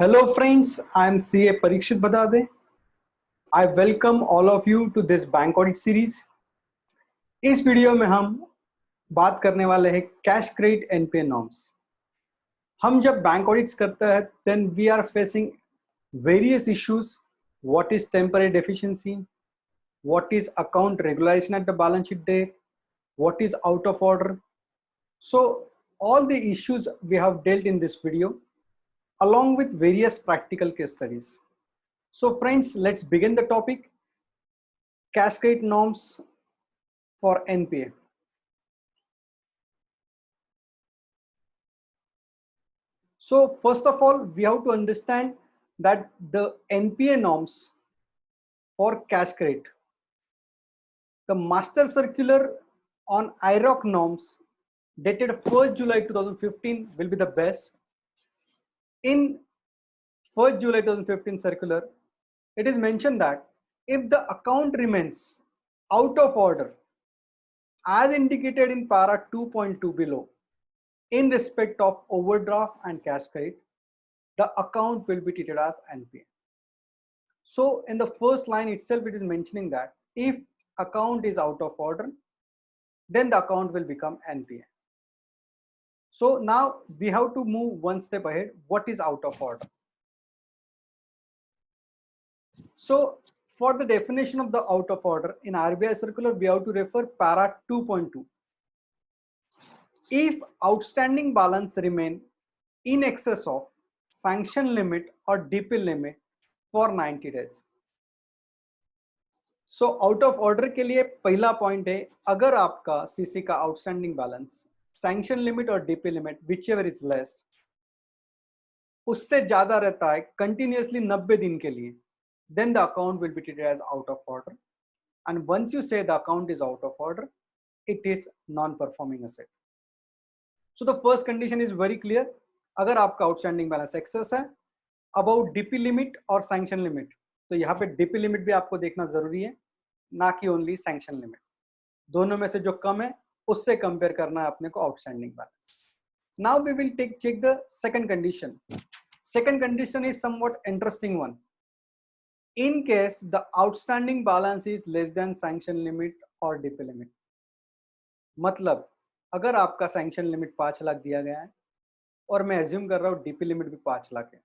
Hello friends, I am CA Parikshit Badade. I welcome all of you to this bank audit series. इस video में हम बात करने वाले हैं कैश क्रेडिट एनपीए नॉर्म्स। हम जब बैंक ऑडिट्स करते हैं then we are facing various issues. What is temporary deficiency, what is account regularisation at the balance sheet date, what is out of order. So all the issues we have dealt in this video along with various practical case studies. So friends, let's begin the topic, cash credit norms for NPA. So first of all, we have to understand that the NPA norms for cash credit, the master circular on IROC norms dated 1st July 2015 will be the best. In 1st July 2015 circular, it is mentioned that if the account remains out of order as indicated in para 2.2 below in respect of overdraft and cash credit, the account will be treated as NPA. So in the first line itself, it is mentioning that if account is out of order, then the account will become NPA. So now we have to move one step ahead. What is out of order? So for the definition of the out of order in RBI circular, we have to refer para 2.2. If outstanding balance remain in excess of sanction limit or DP limit for 90 days. So out of order के लिए पहला point है, अगर आपका CC का outstanding balance sanction limit और DP limit whichever is less उससे ज्यादा रहता है कंटिन्यूअसली 90 दिन के लिए, then the account will be treated as out of order. And once you say the account is out of order, it is non-performing asset. So the first condition is very clear. अगर आपका outstanding balance access है about DP limit और sanction limit, तो यहाँ पे DP limit भी आपको देखना जरूरी है, ना कि ओनली सैंक्शन लिमिट। दोनों में से जो कम है उससे कंपेयर करना है अपने को outstanding balance. Now we will check the second condition. Second condition is somewhat interesting one. In case the outstanding balance is less than sanction limit or DP limit, मतलब अगर आपका सैंक्शन लिमिट 5 लाख दिया गया है और मैं एज्यूम कर रहा हूँ डीपी लिमिट भी 5 लाख है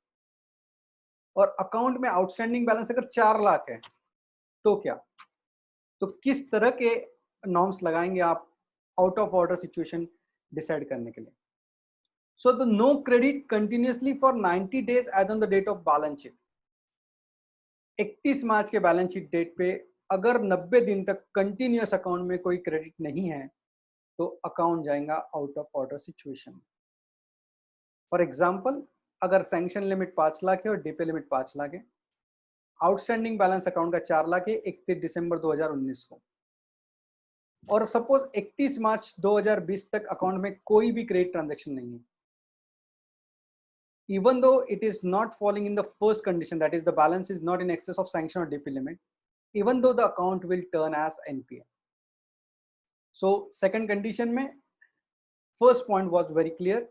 और अकाउंट में आउटस्टैंडिंग बैलेंस अगर 4 लाख है, तो क्या, तो किस तरह के नॉर्म्स लगाएंगे आप out of order situation decide करने के लिए. So the no credit continuously for 90 days as on the date of balance sheet. 31 March के बैलेंस शीट डेट पे अगर 90 दिन तक कंटिन्यूअस अकाउंट में कोई क्रेडिट नहीं है तो अकाउंट जाएगा out of order situation. For example, अगर सैंक्शन लिमिट 5 लाख है और डीपी लिमिट 5 लाख है, आउटस्टैंडिंग बैलेंस अकाउंट का 4 लाख है 31 दिसंबर 2019 को, और सपोज 31 मार्च 2020 तक अकाउंट में कोई भी क्रेडिट ट्रांजेक्शन नहीं है, even though it is not falling in the first condition, that is the balance is not in excess of sanction or DP limit, even though the account will turn as NPA. So second condition mein first point was very clear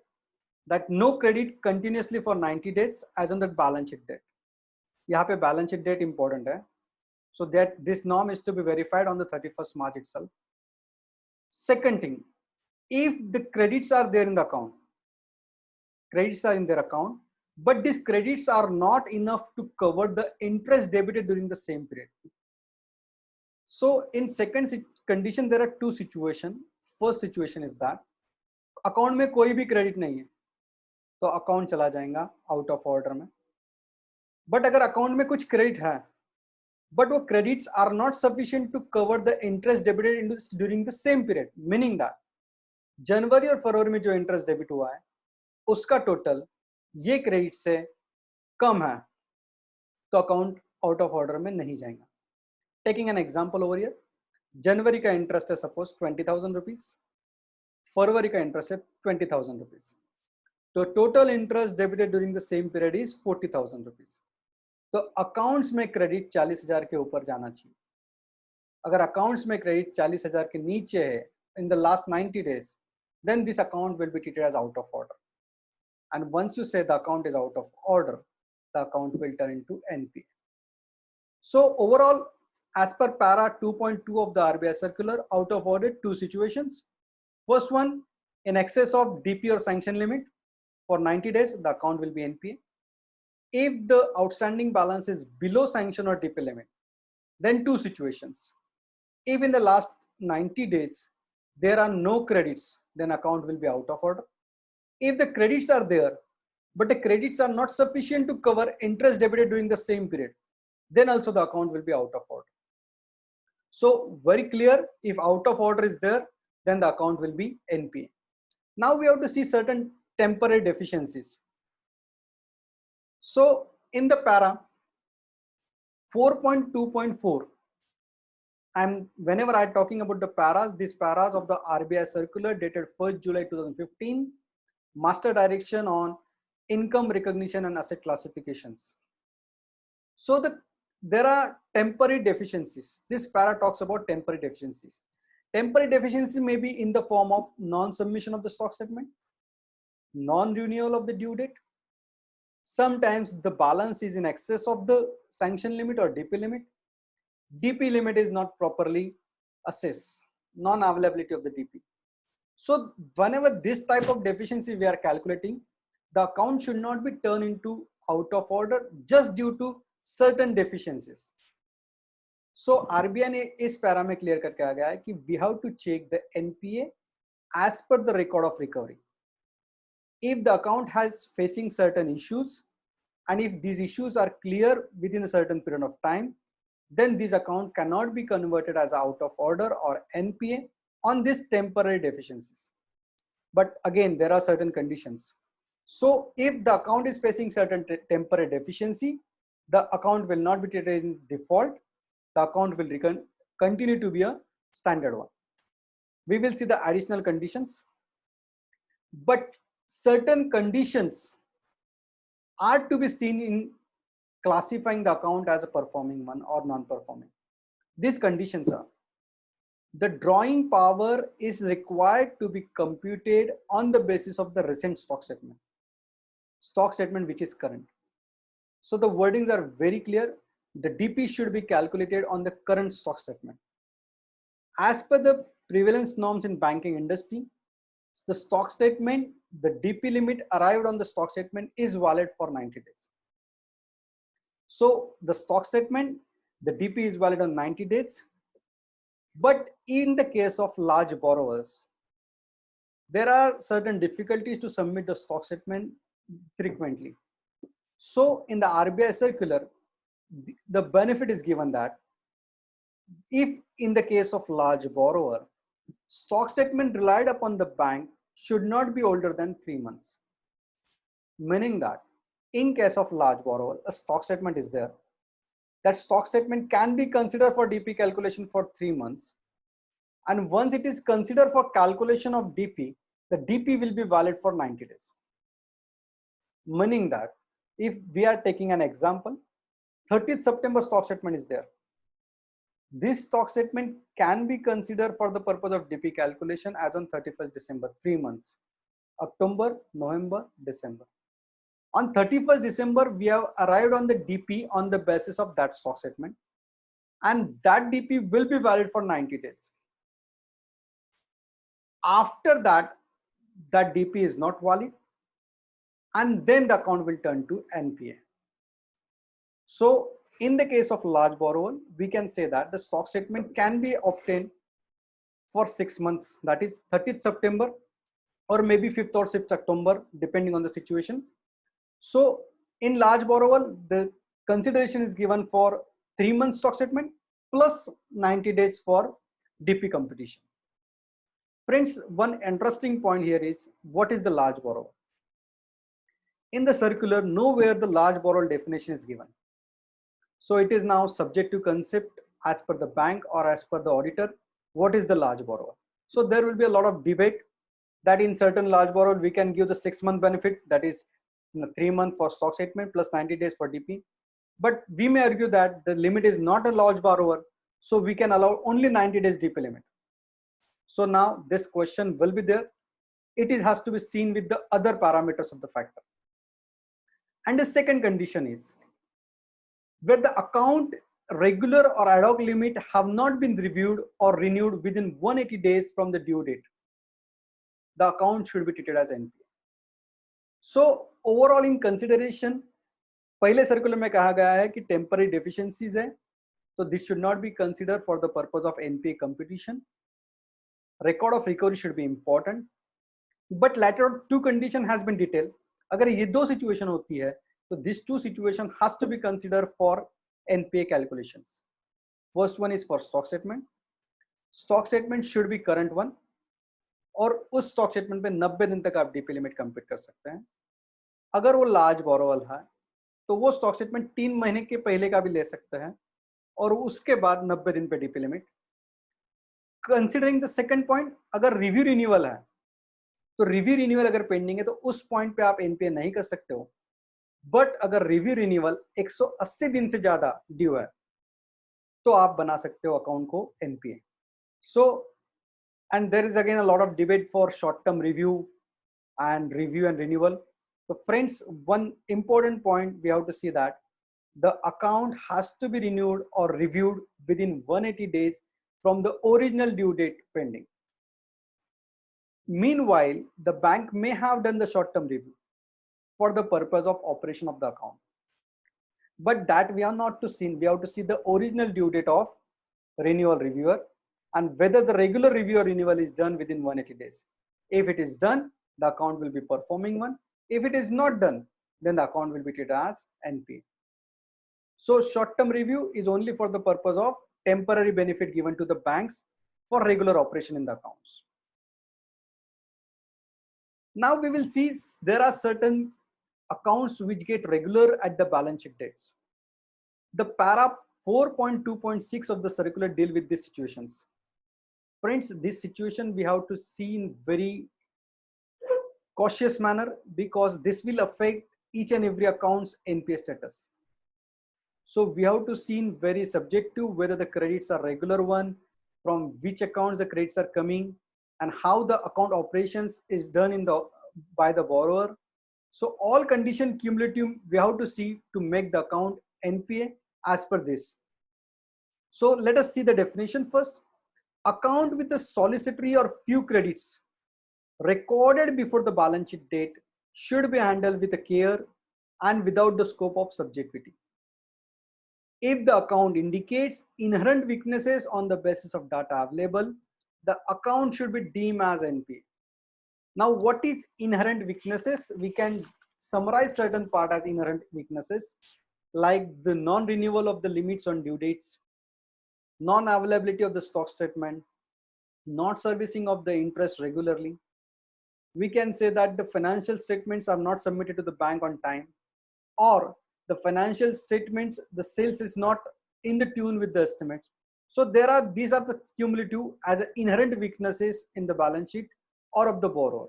that no credit continuously for 90 days as on the balance sheet date. यहाँ पे balance sheet date important है, so that this norm is to be verified on the 31st March itself. Second thing, if the credits are there in the account, credits are in their account, but these credits are not enough to cover the interest debited during the same period. So in second condition there are two situations. First situation is that account में कोई भी credit नहीं है तो account चला जाएगा out of order में. But अगर account में कुछ credit है but वो credits are not sufficient to cover the interest debited during the same period, meaning that जनवरी और फरवरी में जो interest debit हुआ है उसका टोटल ये क्रेडिट से कम है, तो अकाउंट आउट ऑफ ऑर्डर में नहीं जाएगा. Taking an example over here, जनवरी का इंटरेस्ट है सपोज 20,000 रुपीज, फरवरी का इंटरेस्ट है 20,000 रुपीज, तो total interest debited during the same period is 40,000 rupees. तो अकाउंट्स में क्रेडिट 40,000 के ऊपर जाना चाहिए. अगर अकाउंट्स में क्रेडिट 40,000 के नीचे है in the last 90 days, then this account will be treated as out of order. And once you say the account is out of order, the account will turn into NPA. So overall, as per para 2.2 of the RBI circular, out of order, two situations. First one, in excess of DP or sanction limit for 90 days, the account will be NPA. If the outstanding balance is below sanction or DP limit, then two situations. If in the last 90 days, there are no credits, then account will be out of order. If the credits are there, but the credits are not sufficient to cover interest debited during the same period, then also the account will be out of order. So very clear, if out of order is there, then the account will be NPA. Now we have to see certain temporary deficiencies. So in the para 4.2.4, whenever I'm talking about the paras, these paras of the RBI circular dated 1st July 2015, master direction on income recognition and asset classifications. So there are temporary deficiencies. This para talks about temporary deficiencies. Temporary deficiency may be in the form of non-submission of the stock statement, non-renewal of the due date. Sometimes the balance is in excess of the sanction limit or DP limit. DP limit is not properly assessed, non-availability of the DP. So whenever this type of deficiency we are calculating, the account should not be turned into out of order just due to certain deficiencies. So RBI ने इस para में clear करके आ गया है कि we have to check the NPA as per the record of recovery. If the account has facing certain issues, and if these issues are clear within a certain period of time, then this account cannot be converted as out of order or NPA on these temporary deficiencies. But again, there are certain conditions. So if the account is facing certain temporary deficiency, the account will not be treated in default. The account will continue to be a standard one. We will see the additional conditions, but certain conditions are to be seen in classifying the account as a performing one or non-performing. These conditions are: the drawing power is required to be computed on the basis of the recent stock statement which is current. So the wordings are very clear. The DP should be calculated on the current stock statement. As per the prevalence norms in banking industry, the stock statement, the DP limit arrived on the stock statement is valid for 90 days. So the stock statement, the DP is valid on 90 days. But in the case of large borrowers, there are certain difficulties to submit the stock statement frequently. So in the RBI circular, the benefit is given that if in the case of large borrower, stock statement relied upon the bank should not be older than 3 months. Meaning that in case of large borrower, a stock statement is there. That stock statement can be considered for DP calculation for 3 months. And once it is considered for calculation of DP, the DP will be valid for 90 days. Meaning that if we are taking an example, 30th September stock statement is there. This stock statement can be considered for the purpose of DP calculation as on 31st December, 3 months, October, November, December. On 31st December, we have arrived on the DP on the basis of that stock statement, and that DP will be valid for 90 days. After that, that DP is not valid, and then the account will turn to NPA. So in the case of large borrower, we can say that the stock statement can be obtained for 6 months, that is 30th September or maybe 5th or 6th October, depending on the situation. So in large borrower, the consideration is given for 3 months stock statement plus 90 days for DP computation. Friends, one interesting point here is, what is the large borrower? In the circular, nowhere the large borrower definition is given. So it is now subject to concept as per the bank or as per the auditor, what is the large borrower? So there will be a lot of debate that in certain large borrower, we can give the 6-month benefit, that is 3 months for stock statement plus 90 days for DP. But we may argue that the limit is not a large borrower, so we can allow only 90 days DP limit. So now this question will be there. It has to be seen with the other parameters of the factor. And the second condition is where the account regular or ad hoc limit have not been reviewed or renewed within 180 days from the due date, the account should be treated as NPA. So overall in consideration, पहले circular में कहा गया है कि temporary deficiencies है, तो this should not be consider for the purpose of NPA competition. Record of recovery should be important, but latter two condition has been detail. अगर ये दो सिचुएशन होती है तो this two situation has to be consider for NPA calculations. First one is for stock statement. Stock statement should be current one, और उस stock statement पे 90 दिन तक आप डीपी लिमिट कंप्लीट कर सकते हैं. अगर वो लार्ज बोरोवर है तो वो स्टॉक स्टेटमेंट 3 महीने के पहले का भी ले सकते हैं और उसके बाद 90 दिन पे DP limit. Considering the second point, अगर रिव्यू रिन्यूअल है तो रिव्यू रिन्यूअल अगर पेंडिंग है तो उस पॉइंट पे आप एनपीए नहीं कर सकते हो. बट अगर रिव्यू रिन्यूअल 180 दिन से ज्यादा ड्यू है तो आप बना सकते हो अकाउंट को NPA. So and there is again a lot of debate for short term review and review and renewal. So friends, one important point we have to see that the account has to be renewed or reviewed within 180 days from the original due date pending. Meanwhile, the bank may have done the short-term review for the purpose of operation of the account, but that we are not to see. We have to see the original due date of renewal reviewer and whether the regular review or renewal is done within 180 days. If it is done, the account will be performing one. If it is not done, then the account will be treated as NPA. So short-term review is only for the purpose of temporary benefit given to the banks for regular operation in the accounts. Now we will see there are certain accounts which get regular at the balance sheet dates. The para 4.2.6 of the circular deal with these situations. Friends, this situation we have to see in very cautious manner because this will affect each and every account's NPA status. So we have to see in very subjective whether the credits are regular one, from which accounts the credits are coming, and how the account operations is done in the by the borrower. So all condition cumulative we have to see to make the account NPA as per this. So let us see the definition first. Account with a solicitary or few credits recorded before the balance sheet date should be handled with care and without the scope of subjectivity. If the account indicates inherent weaknesses on the basis of data available, the account should be deemed as NPA. Now, what is inherent weaknesses? We can summarize certain part as inherent weaknesses, like the non-renewal of the limits on due dates, non-availability of the stock statement, not servicing of the interest regularly. We can say that the financial statements are not submitted to the bank on time, or the financial statements, the sales is not in the tune with the estimates. So these are the cumulative as inherent weaknesses in the balance sheet or of the borrower.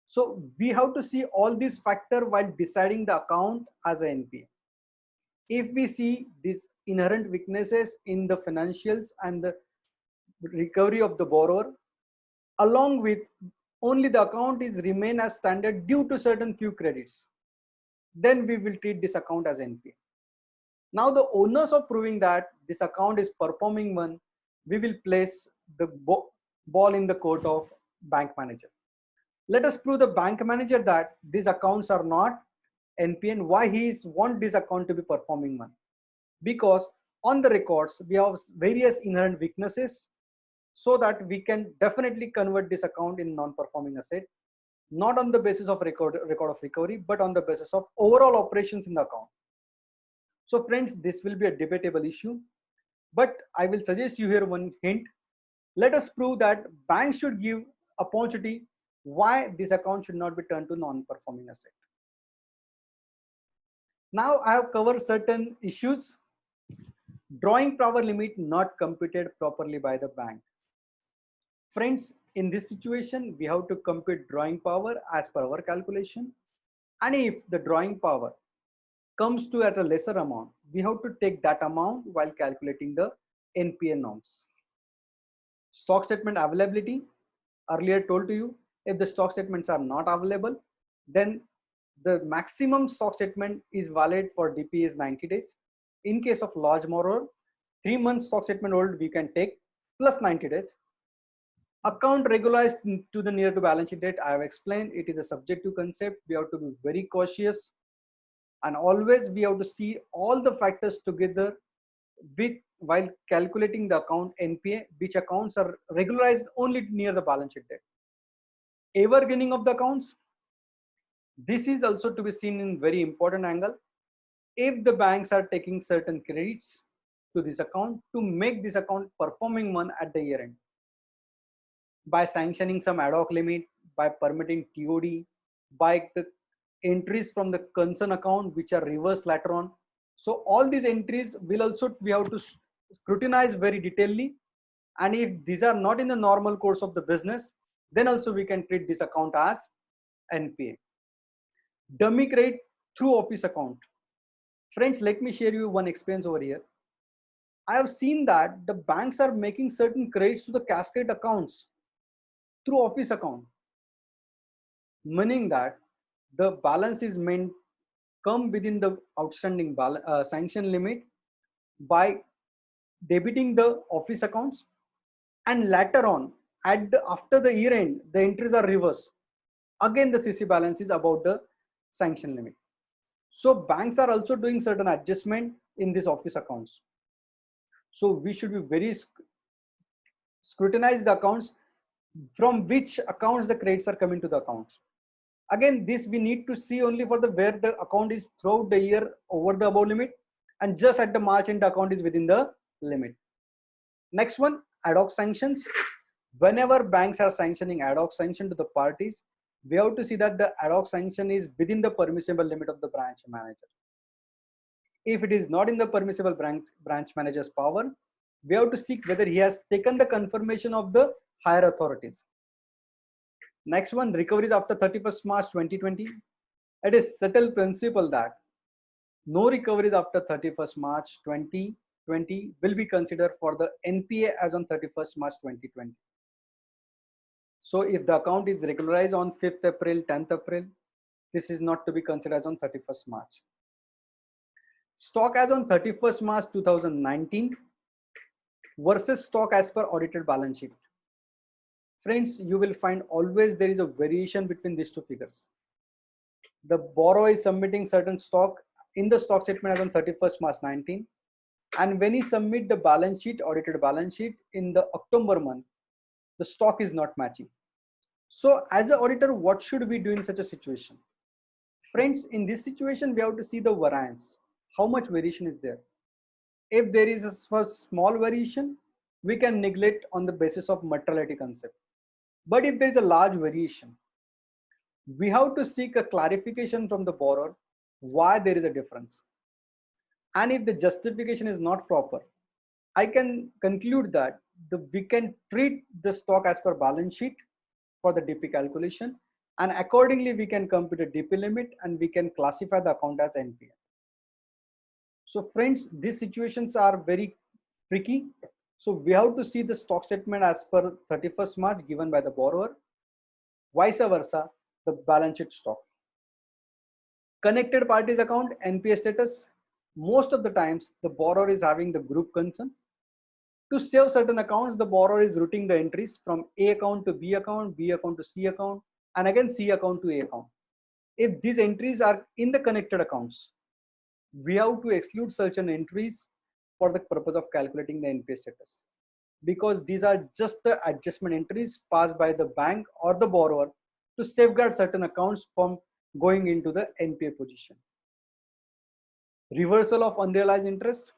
So we have to see all these factors while deciding the account as a NPA. If we see these inherent weaknesses in the financials and the recovery of the borrower, along with only the account is remain as standard due to certain few credits, then we will treat this account as NPA. Now the onus of proving that this account is performing one, we will place the ball in the court of bank manager. Let us prove the bank manager that these accounts are not NPA and why he want this account to be performing one. Because on the records, we have various inherent weaknesses so that we can definitely convert this account in non-performing asset, not on the basis of record of recovery, but on the basis of overall operations in the account. So friends, this will be a debatable issue, but I will suggest you here one hint. Let us prove that banks should give opportunity why this account should not be turned to non-performing asset. Now I have covered certain issues. Drawing power limit not computed properly by the bank. Friends, in this situation, we have to compute drawing power as per our calculation. And if the drawing power comes to at a lesser amount, we have to take that amount while calculating the NPA norms. Stock statement availability, earlier told to you, if the stock statements are not available, then the maximum stock statement is valid for DP is 90 days. In case of large borrower, 3 months stock statement hold we can take plus 90 days. Account regularized to the near to balance sheet date, I have explained, it is a subjective concept. We have to be very cautious, and always we have to see all the factors together with while calculating the account NPA, which accounts are regularized only near the balance sheet date. Evergreening of the accounts, this is also to be seen in very important angle. If the banks are taking certain credits to this account to make this account performing one at the year end, by sanctioning some ad hoc limit, by permitting TOD, by the entries from the concern account which are reversed later on. So all these entries will also we have to scrutinize very detailedly, and if these are not in the normal course of the business, then also we can treat this account as NPA. Dummy credit through office account. Friends, let me share you one experience over here. I have seen that the banks are making certain credits to the cascade accounts through office account, meaning that the balance is meant come within the outstanding sanction limit by debiting the office accounts, and later on after the year end the entries are reversed, again the CC balance is about the sanction limit. So banks are also doing certain adjustment in these office accounts, so we should be very scrutinize the accounts from which accounts the credits are coming to the accounts. Again, this we need to see only for the where the account is throughout the year over the above limit, and just at the March end the account is within the limit. Next one, ad hoc sanctions. Whenever banks are sanctioning ad hoc sanction to the parties, we have to see that the ad hoc sanction is within the permissible limit of the branch manager. If it is not in the permissible branch manager's power, we have to seek whether he has taken the confirmation of the higher authorities. Next one, recoveries after 31st March 2020. It is settled principle that no recoveries after 31st March 2020 will be considered for the NPA as on 31st March 2020. So if the account is regularized on 5th April, 10th April, this is not to be considered as on 31st March. Stock as on 31st March 2019 versus stock as per audited balance sheet. Friends, you will find always there is a variation between these two figures. The borrower is submitting certain stock in the stock statement as on 31st March 19, and when he submit the balance sheet, audited balance sheet in the October month, the stock is not matching. So as an auditor, what should we do in such a situation? Friends, in this situation, we have to see the variance. How much variation is there? If there is a small variation, we can neglect on the basis of materiality concept. But if there is a large variation, we have to seek a clarification from the borrower why there is a difference. And if the justification is not proper, I can conclude that we can treat the stock as per balance sheet for the DP calculation, and accordingly we can compute a DP limit and we can classify the account as NPA. So friends, these situations are very tricky. So we have to see the stock statement as per 31st March given by the borrower, vice versa the balance sheet stock. Connected parties account NPA status. Most of the times the borrower is having the group concern. To save certain accounts, the borrower is routing the entries from A account to B account, B account to C account, and again C account to A account. If these entries are in the connected accounts, we have to exclude certain entries for the purpose of calculating the NPA status, because these are just the adjustment entries passed by the bank or the borrower to safeguard certain accounts from going into the NPA position. Reversal of unrealized interest.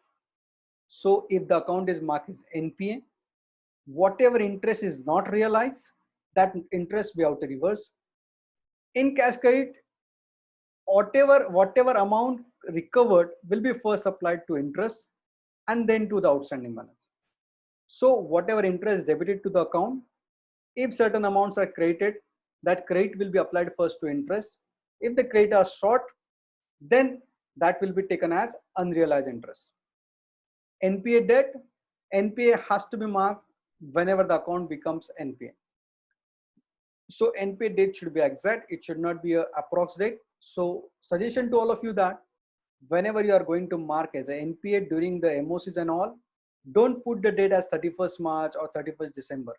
So if the account is marked as NPA, whatever interest is not realized, that interest we have to reverse. In cascade, whatever amount recovered will be first applied to interest and then to the outstanding balance. So whatever interest debited to the account, if certain amounts are credited, that credit will be applied first to interest. If the credit are short, then that will be taken as unrealized interest. NPA debt, NPA has to be marked whenever the account becomes NPA. So NPA date should be exact, it should not be an approx date. So suggestion to all of you that whenever you are going to mark as a NPA during the MOCs and all, don't put the date as 31st March or 31st December.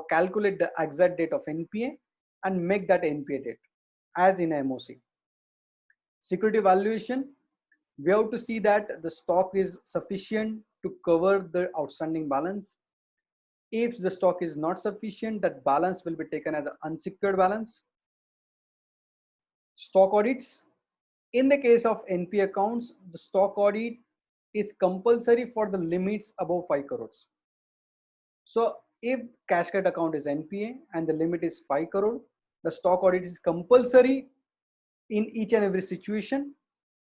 Calculate the exact date of NPA and make that NPA date as in MOC. Security valuation, we have to see that the stock is sufficient to cover the outstanding balance. If the stock is not sufficient, that balance will be taken as an unsecured balance. Stock audits. In the case of NPA accounts, the stock audit is compulsory for the limits above 5 crores. So if cash credit account is NPA and the limit is 5 crore, the stock audit is compulsory in each and every situation.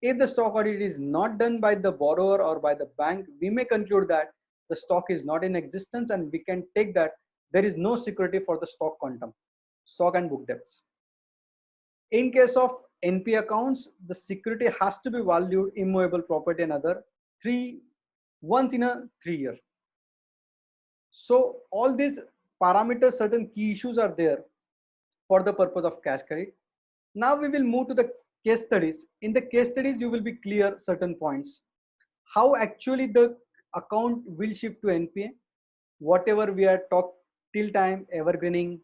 If the stock audit is not done by the borrower or by the bank, we may conclude that the stock is not in existence, and we can take that there is no security for the stock quantum, stock and book debts. In case of NPA accounts, the security has to be valued immovable property and other once in a 3 year. So all these parameters, certain key issues are there for the purpose of cash credit. Now we will move to the case studies. In the case studies, you will be clear certain points. How actually the account will shift to NPA, whatever we are talked till time, evergreening,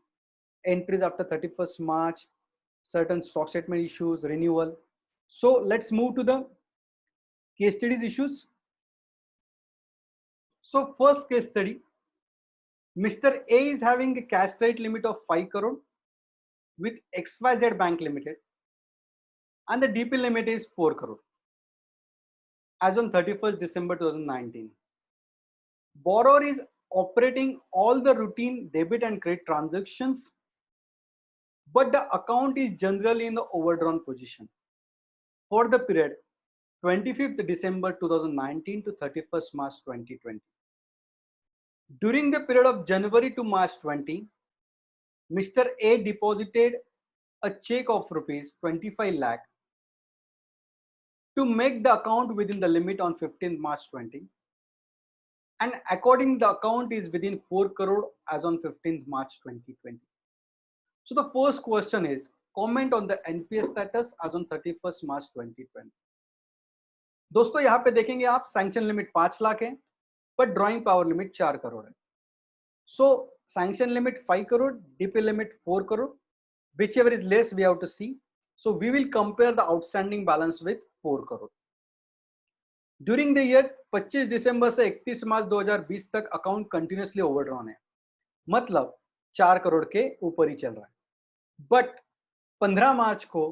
entries after 31st March, certain stock statement issues, renewal. So let's move to the case studies issues. So first case study, Mr. A is having a cash credit limit of 5 crore with XYZ Bank Limited, and the DP limit is 4 crore as on 31st December 2019. Borrower is operating all the routine debit and credit transactions, but the account is generally in the overdrawn position for the period 25th December 2019 to 31st March 2020. During the period of January to March 20, Mr. A deposited a check of rupees 25 lakh to make the account within the limit on 15th March 20, and according the account is within 4 crore as on 15th March 2020. So the first question is comment on the NPA status as on 31st March 2020. दोस्तों यहाँ पे देखेंगे आप sanction limit 5 lakh है, पर drawing power limit 4 crore है. So sanction limit 5 crore, DP limit 4 crore, whichever is less we have to see. So we will compare the outstanding balance with 4 crore. During the year 25 दिसंबर से 31 मार्च 2020 तक account continuously overdrawn है, मतलब 4 करोड़ के ऊपर ही चल रहा है. बट 15 मार्च को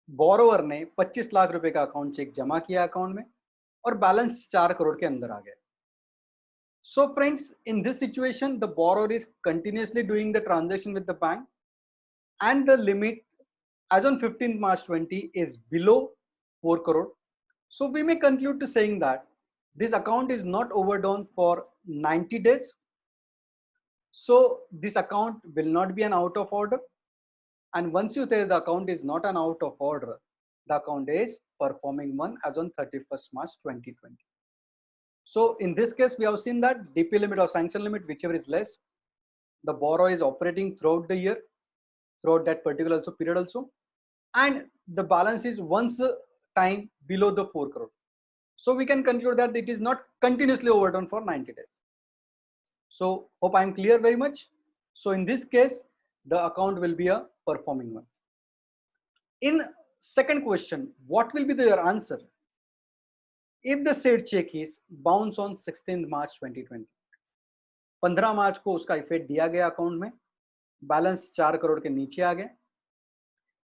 बोरोवर ने 25 लाख रुपए का अकाउंट चेक जमा किया अकाउंट में और बैलेंस 4 करोड़ के अंदर आ गया. So friends, in this situation, the borrower is continuously doing the transaction with the bank, and the limit as on 15th March 20 is below 4 crore. So we may conclude to saying that this account is not overdrawn for 90 days. So this account will not be an out of order. And once you say the account is not an out of order, the account is performing one as on 31st March 2020. So in this case, we have seen that DP limit or sanction limit, whichever is less, the borrower is operating throughout the year, throughout that particular also period also, and the balance is once time below the 4 crore. So we can conclude that it is not continuously overdrawn for 90 days. So hope I am clear very much. So in this case, the account will be a performing one. In second question, what will be your answer if the said check is bounce on 16th March 2020? 15 मार्च को उसका effect दिया गया account में, balance 4 crore के नीचे आ गए,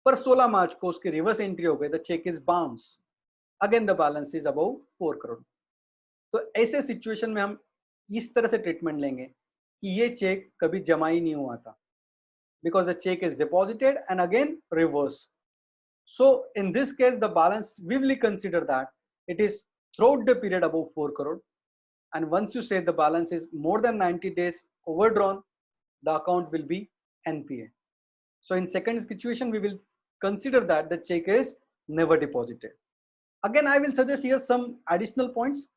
पर 16 मार्च को उसकी रिवर्स एंट्री हो गई, the cheque is bounce, again the balance is above 4 crore. तो ऐसे सिचुएशन में हम इस तरह से ट्रीटमेंट लेंगे कि ये चेक कभी जमा ही नहीं हुआ था, because the check is deposited and again reverse. So in this case, the balance, we will consider that it is throughout the period above 4 crore, and once you say the balance is more than 90 days overdrawn, the account will be NPA. So in second situation, we will consider that the check is never deposited. Again, I will suggest here some additional points.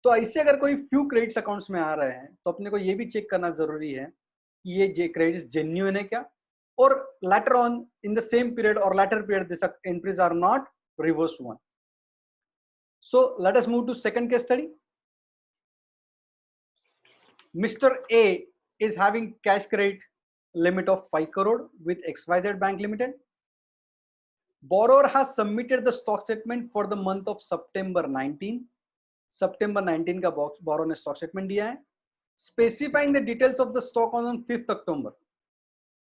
तो ऐसे अगर कोई few credits accounts में आ रहे हैं, तो अपने को ये भी चेक करना जरूरी है कि ये क्रेडिट्स जेन्युइन है क्या, or later on in the same period or later period, these entries are not reverse one. So let us move to second case study. Mr. A is having cash credit limit of 5 crore with XYZ Bank Limited. Borrower has submitted the stock statement for the month of September 19. September 19 का borrower ने stock statement दिया है, specifying the details of the stock on 5th October.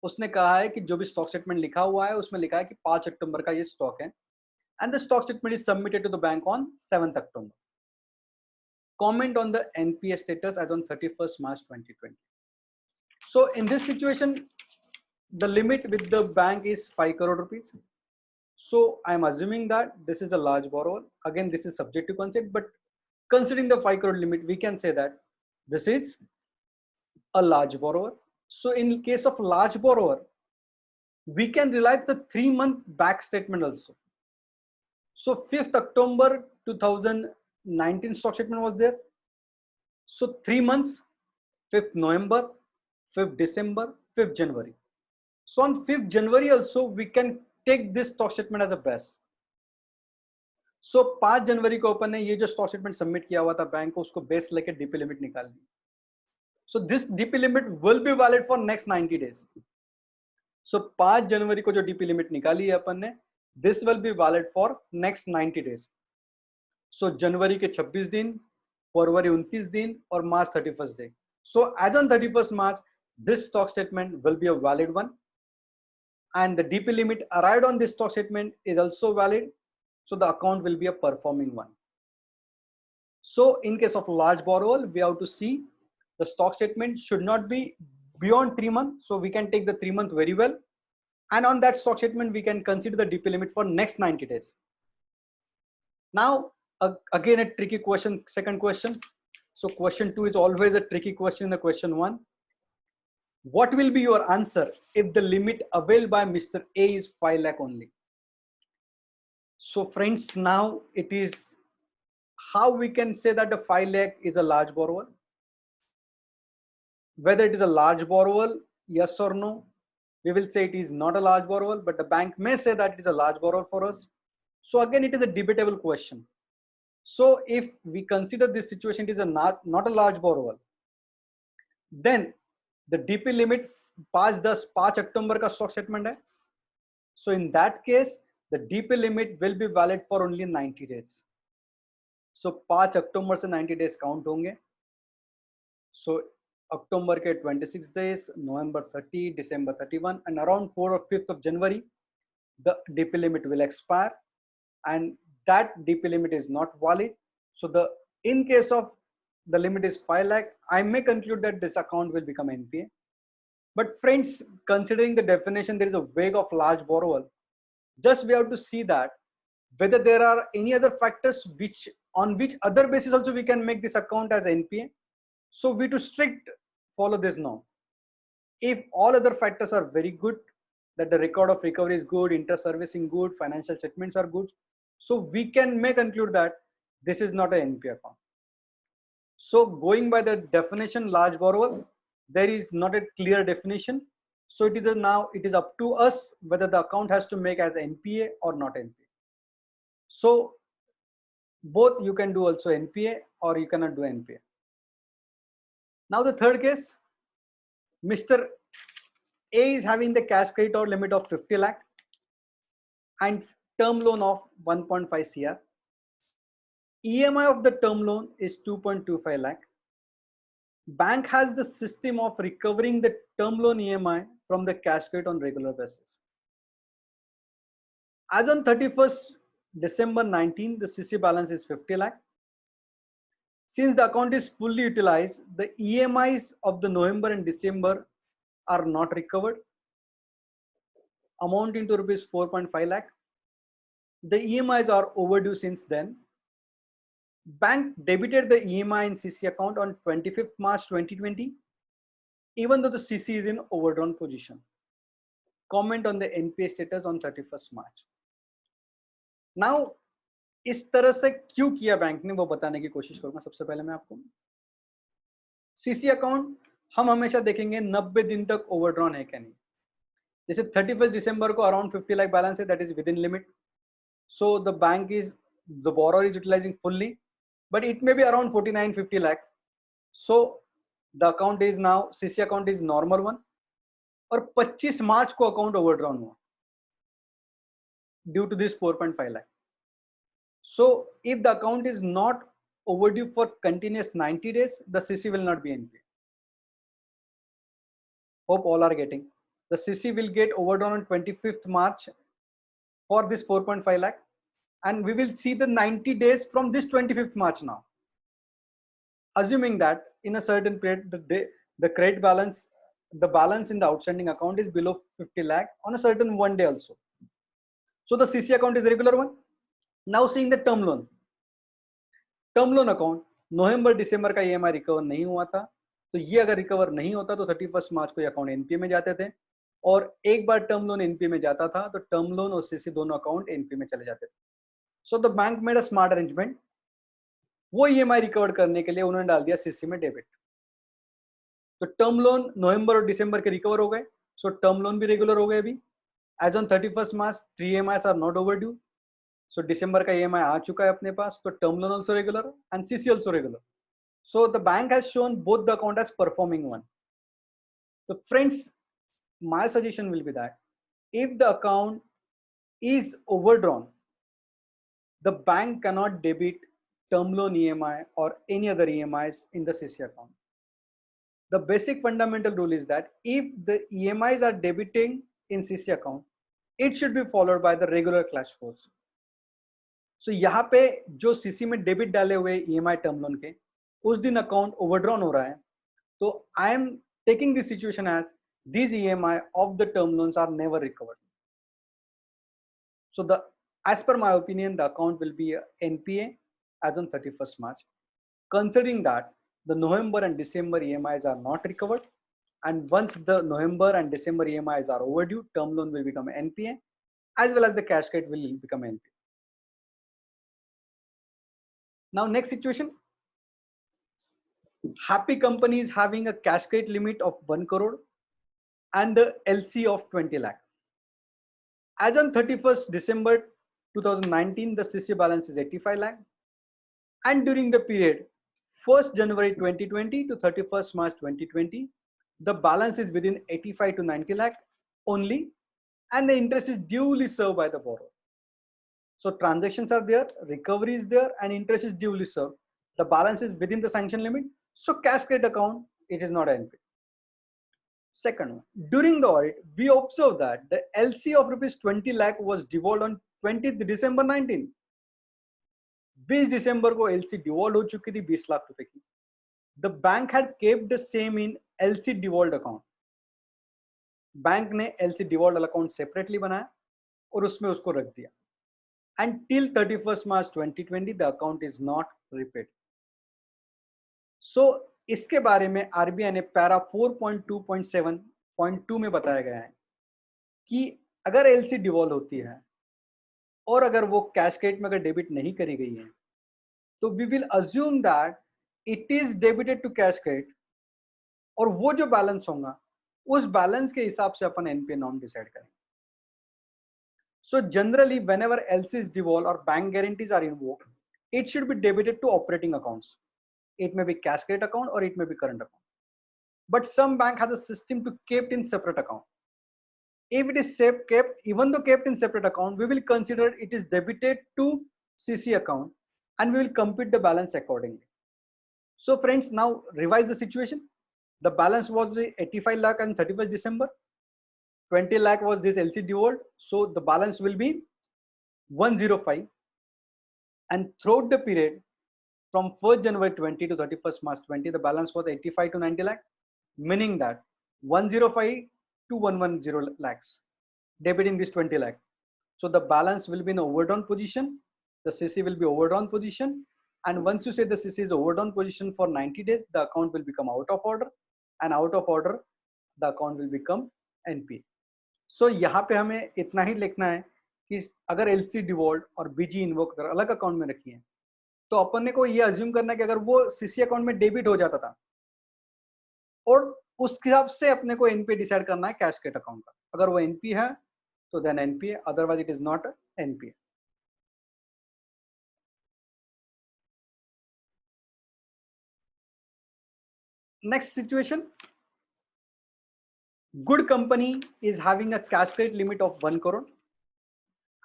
उसने कहा है कि जो भी stock statement लिखा हुआ है उसमें लिखा है कि 5 अक्टूबर का ये stock है, and the stock statement is submitted to the bank on 7th October. Comment on the NPA status as on 31st March 2020. So in this situation, the limit with the bank is 5 crore rupees. So I'm assuming that this is a large borrower. Again, this is subject to concept, but considering the 5 crore limit, we can say that this is a large borrower. So in case of large borrower, we can rely the 3-month back statement also. So 5th October 2019 stock statement was there. So 3 months, 5th November, 5th December, 5th January. So on 5th January also, we can take this stock statement as a best. So 5 जनवरी को अपन ने ये जो stock statement submit किया हुआ था bank को, उसको base लेके डीपी लिमिट निकाल ली. So this DP limit will be valid for next 90 days. So 5 जनवरी को जो DP limit निकाली है अपन ने, this will be valid for next 90 days. So जनवरी के 26 दिन, फरवरी 29 दिन और मार्च 31st day. So as on 31st March, this stock statement will be a valid one, and the DP limit arrived on this stock statement is also valid. So the account will be a performing one. So in case of large borrower, we have to see the stock statement should not be beyond 3 months. So we can take the 3 month very well. And on that stock statement, we can consider the DP limit for next 90 days. Now, again, a tricky question, second question. So question 2 is always a tricky question in the question 1. What will be your answer if the limit availed by Mr. A is 5 lakh only? So friends, now it is how we can say that the 5 lakh is a large borrower. Whether it is a large borrower, yes or no, we will say it is not a large borrower, but the bank may say that it is a large borrower for us. So again, it is a debatable question. So if we consider this situation, it is a not a large borrower, then the DP limit 5 October का stock statement है. So in that case, the DP limit will be valid for only 90 days. So 5 October से 90 days count होंगे. So October के 26 days, November 30, December 31, and around 4 or 5th of January, the DP limit will expire, and that DP limit is not valid. So in case of the limit is 5 lakh, I may conclude that this account will become NPA. But friends, considering the definition, there is a wave of large borrower. Just we have to see that whether there are any other factors on which other basis also we can make this account as NPA. So we to strict follow this now. If all other factors are very good, that the record of recovery is good, inter-servicing good, financial statements are good, so we may conclude that this is not an NPA account. So going by the definition large borrower, there is not a clear definition. So it is up to us whether the account has to make as NPA or not NPA. So both you can do also NPA or you cannot do NPA. Now the third case, Mr. A is having the cash credit or limit of 50 lakh and term loan of 1.5 CR. EMI of the term loan is 2.25 lakh. Bank has the system of recovering the term loan EMI from the cash credit on regular basis. As on 31st December 19, the CC balance is 50 lakh. Since the account is fully utilized, the EMIs of the November and December are not recovered, amounting to rupees 4.5 lakh. The EMIs are overdue since then. Bank debited the EMI in CC account on 25th March 2020, even though the CC is in overdrawn position. Comment on the NPA status on 31st March. Now, इस तरह से क्यों किया bank ने वो बताने की कोशिश करूंगा. सबसे पहले मैं आपको सीसी अकाउंट हम हमेशा देखेंगे 90 दिन तक ओवरड्रॉन है क्या नहीं. जैसे 31 दिसंबर को अराउंड 50 लाख बैलेंस है, that is within limit. So the bank is, the borrower is utilising fully, but it may be around 49-50 lakh. So the account is now, CC account is normal one, और 25 March को account overdrawn हुआ due to this 4.5 lakh. So if the account is not overdue for continuous 90 days, the CC will not be NPA. Hope all are getting. The CC will get overdrawn on 25th March for this 4.5 lakh, and we will see the 90 days from this 25th March now. Assuming that in a certain period, the credit balance, the balance in the outstanding account is below 50 lakh on a certain one day also. So the CC account is a regular one. Now seeing the term loan. Term loan account नवंबर दिसंबर का EMI recover नहीं हुआ था, तो ये अगर recover नहीं होता तो 31 मार्च को ये अकाउंट एनपीए में जाते थे, और एक बार टर्म लोन एनपीए में जाता था तो टर्म लोन और सीसी दोनों अकाउंट एनपीए में चले जाते थे. सो the bank made a smart arrangement. वो ईएमआई रिकवर करने के लिए उन्होंने डाल दिया सीसी में डेबिट. तो टर्म लोन नवंबर और दिसंबर के रिकवर हो गए, सो टर्म लोन भी रेगुलर हो गए. अभी as on 31 March 3 EMIs are not overdue. So दिसंबर का ईएमआई आ चुका है अपने पास, तो term loan also regular and CC also regular. So the bank has shown both the account as performing one. तो friends, my suggestion will be that if the account is overdrawn, the bank cannot debit term loan EMI or any other EMIs in the CC account. The basic fundamental rule is that if the EMIs are debiting in CC account, it should be followed by the regular cash flows. So यहाँ पे जो CC में debit डाले हुए EMI term loan के उस दिन account overdrawn हो रहा है, तो I am taking this situation as these EMI of the term loans are never recovered. So as per my opinion, the account will be a NPA as on 31st March. Considering that the November and December EMIs are not recovered, and once the November and December EMIs are overdue, term loan will become NPA, as well as the cash credit will become NPA. Now next situation, Happy Company is having a cash credit limit of 1 crore and the LC of 20 lakh. As on 31st December 2019, the CC balance is 85 lakh. And during the period 1st January 2020 to 31st March 2020, the balance is within 85 to 90 lakh only, and the interest is duly served by the borrower. So transactions are there, recovery is there, and interest is duly served. The balance is within the sanction limit. So cash credit account, it is not NPA. Second one, during the audit, we observed that the LC of rupees 20 lakh was devolved on 20th December 19. 20 दिसंबर को LC devolved हो चुकी थी 20 लाख रुपए की. The bank had kept the same in LC devolved account. Bank ने LC devolved account separately बनाया और उसमें उसको रख दिया. And till 31st March 2020, the account is not repaid. So इसके बारे में आरबीआई ने पैरा 4.2.7.2 में बताया गया है कि अगर एलसी डिवॉल्व होती है और अगर वो कैश क्रेडिट में अगर डेबिट नहीं करी गई है, तो we will assume that it is debited to cash credit, और वो जो बैलेंस होगा उस बैलेंस के हिसाब से अपन एनपीए नॉर्म डिसाइड करेंगे. So generally, whenever LC is devolved or bank guarantees are invoked, it should be debited to operating accounts. It may be cash credit account or it may be current account. But some bank has a system to keep in separate account. If it is kept, even though kept in separate account, we will consider it is debited to CC account and we will compute the balance accordingly. So friends, now revise the situation. The balance was 85 lakh on 31st December. 20 lakh was this LC devolved, so the balance will be 105, and throughout the period from 1st January 20 to 31st March 20, the balance was 85 to 90 lakh, meaning that 105 to 110 lakhs debiting this 20 lakh. So the balance will be in overdrawn position, the CC will be overdrawn position, and once you say the CC is overdrawn position for 90 days, the account will become out of order, and out of order the account will become NPA. So यहाँ पे हमें इतना ही लिखना है कि अगर LC devolve और BG invoke अगर अलग अकाउंट में रखी है, तो अपन ने को ये अज्यूम करना है कि अगर वो CC अकाउंट में डेबिट हो जाता था और उस हिसाब से अपने को एनपीए डिसाइड करना है कैशकेट अकाउंट का। अगर वो एनपीए है तो then NPA, otherwise it is not NPA. Next situation, good company is having a cash credit limit of 1 crore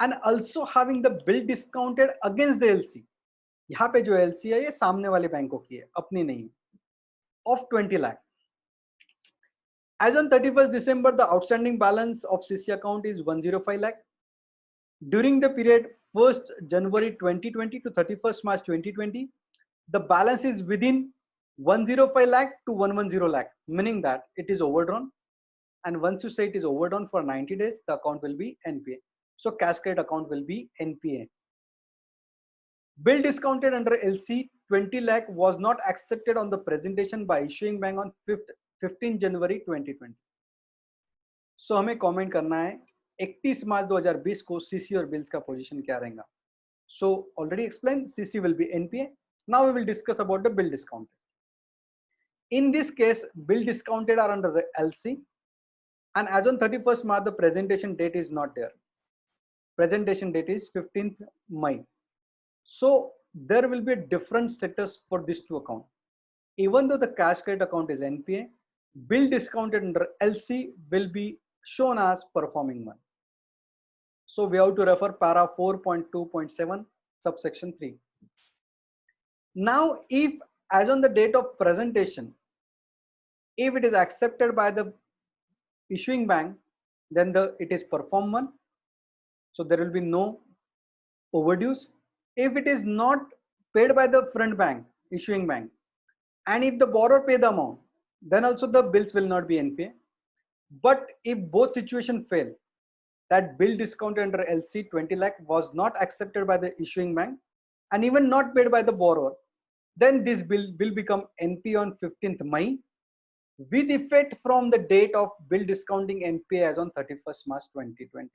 and also having the bill discounted against the LC। यहाँ पे जो LC है ये सामने वाले बैंकों की है, अपनी नहीं, of 20 lakh। As on 31st December, the outstanding balance of CC account is 105 lakh. During the period 1st January 2020 to 31st March 2020, the balance is within 105 lakh to 110 lakh, meaning that it is overdrawn. And once you say it is overdone for 90 days, the account will be NPA. So cash credit account will be NPA. Bill discounted under LC 20 lakh was not accepted on the presentation by issuing bank on 15 January 2020. So हमें comment करना है 31 मार्च 2020 को CC और bills का position क्या रहेगा. So already explained, CC will be NPA. Now we will discuss about the bill discounted. In this case, bill discounted are under the LC. And as on 31st March, the presentation date is not there. Presentation date is 15th May. So there will be a different status for these two accounts. Even though the cash credit account is NPA, bill discounted under LC will be shown as performing one. So we have to refer para 4.2.7 subsection 3. Now, if as on the date of presentation, if it is accepted by the issuing bank, then it is perform one. So there will be no overdues. If it is not paid by the front bank, issuing bank, and if the borrower pay the amount, then also the bills will not be NPA. But if both situation fail, that bill discounted under LC 20 lakh was not accepted by the issuing bank and even not paid by the borrower, then this bill will become NPA on 15th May with effect from the date of bill discounting NPA as on 31st March 2020.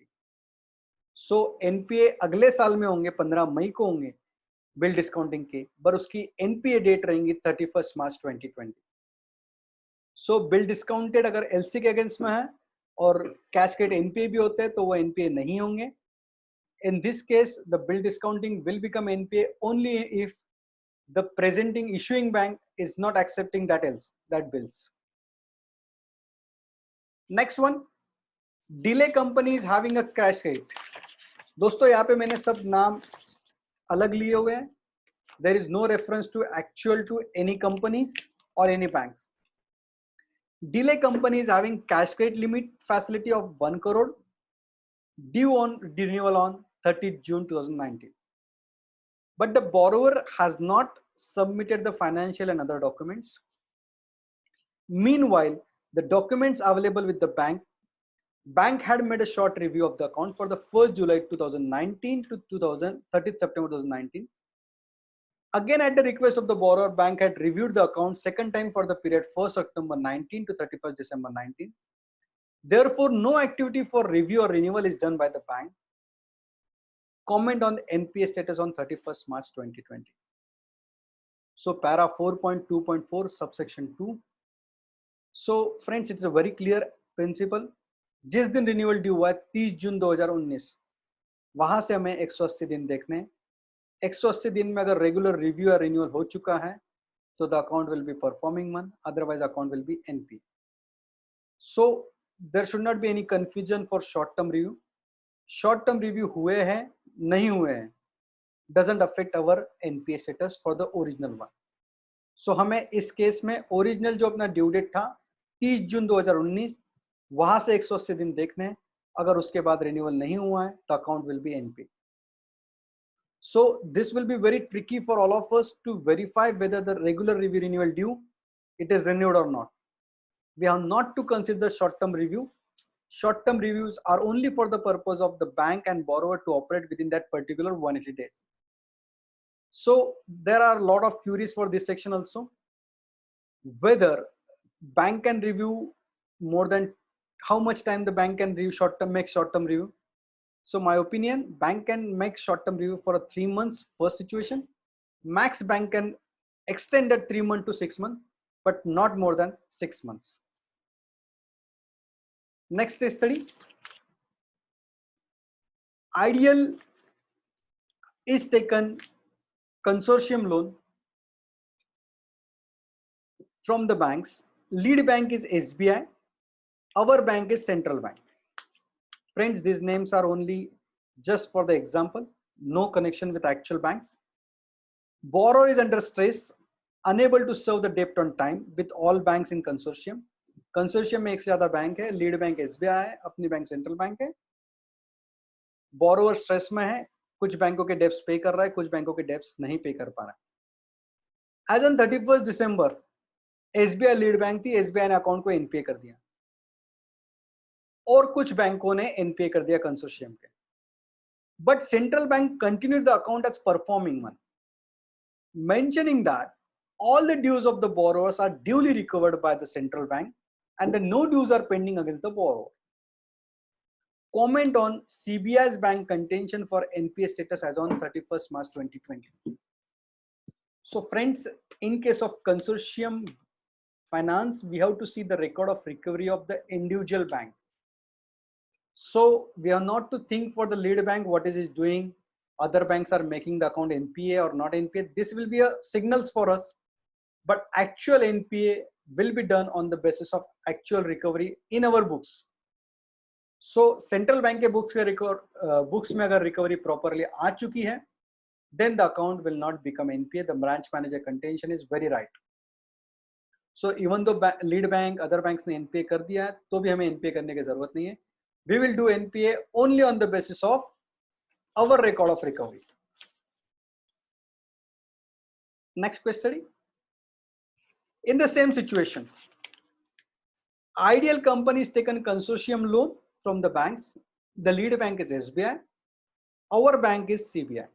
So NPA अगले साल में होंगे, 15 मई को होंगे bill discounting के, पर उसकी NPA date रहेंगी 31st मार्च 2020. सो बिल डिस्काउंटेड अगर LC के अगेंस्ट में है और कैश क्रेडिट NPA भी होते हैं तो वो NPA नहीं होंगे. In this case, the bill discounting will become NPA only if the presenting issuing bank is not accepting that bills. Next one, delay company is having a cash credit. दोस्तों यहाँ पे मैंने सब नाम अलग लिए हुए हैं. There is no reference to actual to any companies or any banks. Delay company is having cash credit limit facility of 1 crore due on renewal on 30th June 2019. But the borrower has not submitted the financial and other documents. Meanwhile, the documents available with the bank had made a short review of the account for the 1st July 2019 to 30th September 2019. Again, at the request of the borrower, bank had reviewed the account second time for the period 1st October 19 to 31st December 19. Therefore, no activity for review or renewal is done by the bank. Comment on the NPA status on 31st March 2020. So para 4.2.4 subsection 2. So friends, it's a very clear principle. जिस दिन renewal due हुआ है 30 जून 2019, वहां से हमें 180 दिन देखने. 180 दिन में अगर रेगुलर रिव्यू या रिन्यूअल हो चुका है तो the account will be performing one, otherwise account will be NPA. So there should not be any confusion for short term review. Short term review हुए हैं नहीं हुए हैं doesn't affect our NPA status for the original one. So हमें इस case में original जो अपना ड्यू डेट था 30 जून 2019, वहां से 180 दिन देखने. अगर उसके बाद रिन्यूअल नहीं हुआ है तो account will be NPA. So this will be very tricky for all of us to verify whether the regular review renewal due it is renewed or not. We have not to consider short-term review. Short-term reviews are only for the purpose of the bank and borrower to operate within that particular 180 days. So there are a lot of queries for this section also. Whether bank can review more than how much time the bank can review make short-term review. So my opinion, bank can make short-term review for a 3 months first situation. Max bank can extend that 3 months to 6 months, but not more than 6 months. Next study, ideal is taken consortium loan from the banks. Lead bank is SBI. Our bank is Central Bank. Friends, these names are only just for the example, no connection with actual banks. Borrower is under stress, unable to serve the debt on time with all banks in consortium. Consortium में एक से ज्यादा bank है, lead bank SBI है, अपनी bank central bank है. Borrower stress में है, कुछ बैंकों के डेब्ट्स पे कर रहा है, कुछ बैंकों के डेब्ट्स नहीं पे कर पा रहा है. As on 31st December, SBI lead bank थी, SBI ने अकाउंट को एनपीए कर दिया और कुछ बैंकों ने एनपीए कर दिया कंसोर्शियम के. But central bank continued the account as performing one, mentioning that all the dues of the borrowers are duly recovered by the central bank and the no dues are pending against the borrower. Comment on CBI's bank contention for NPA status as on 31st March 2020. So friends, in case of consortium finance, we have to see the record of recovery of the individual bank. So we are not to think for the lead bank what is it doing, other banks are making the account NPA or not NPA. This will be a signals for us, but actual NPA will be done on the basis of actual recovery in our books. So central bank के books के books में अगर recovery properly आ चुकी है, then the account will not become NPA. The branch manager contention is very right. So even though lead bank, other banks ने NPA कर दिया है, तो भी हमें NPA करने की जरूरत नहीं है. We will do NPA only on the basis of our record of recovery. Next question. In the same situation, ideal company is taken consortium loan from the banks. The lead bank is SBI. Our bank is CBI.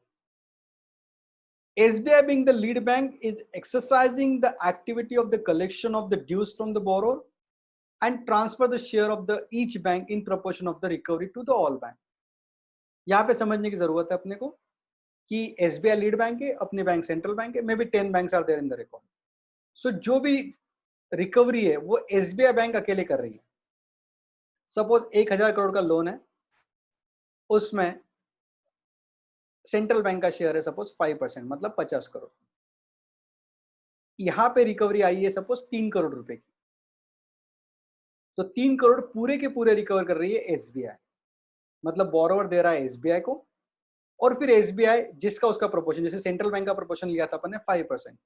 SBI being the lead bank is exercising the activity of the collection of the dues from the borrower and transfer the share of the each bank in proportion of the recovery to the all bank. यहाँ पे समझने की जरूरत है अपने को कि SBI lead bank है, अपनी बैंक सेंट्रल बैंक है, may be 10 banks are there in the record. So जो भी रिकवरी है वो SBI बैंक अकेले कर रही है. सपोज 1000 करोड़ का लोन है, उसमें सेंट्रल बैंक का शेयर है सपोज 5%, मतलब 50 करोड़. यहाँ पे रिकवरी आई है सपोज 3 करोड़ रुपए की, तो 3 करोड़ पूरे के पूरे रिकवर कर रही है SBI. मतलब बोरोवर दे रहा है SBI को, और फिर SBI जिसका उसका प्रोपोर्शन, जैसे सेंट्रल बैंक का प्रोपोर्शन लिया था अपन ने 5%,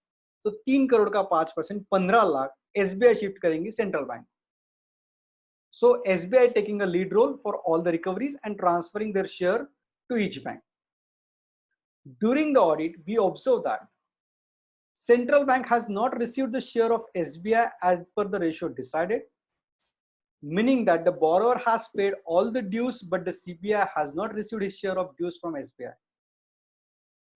तो 3 करोड़ का 5% 15 लाख SBI शिफ्ट करेंगी central bank. So SBI taking a lead role for all the recoveries and transferring their share to each bank. During the audit, we observed that central bank has not received the share of SBI as per the ratio decided, meaning that the borrower has paid all the dues but the CBI has not received his share of dues from SBI.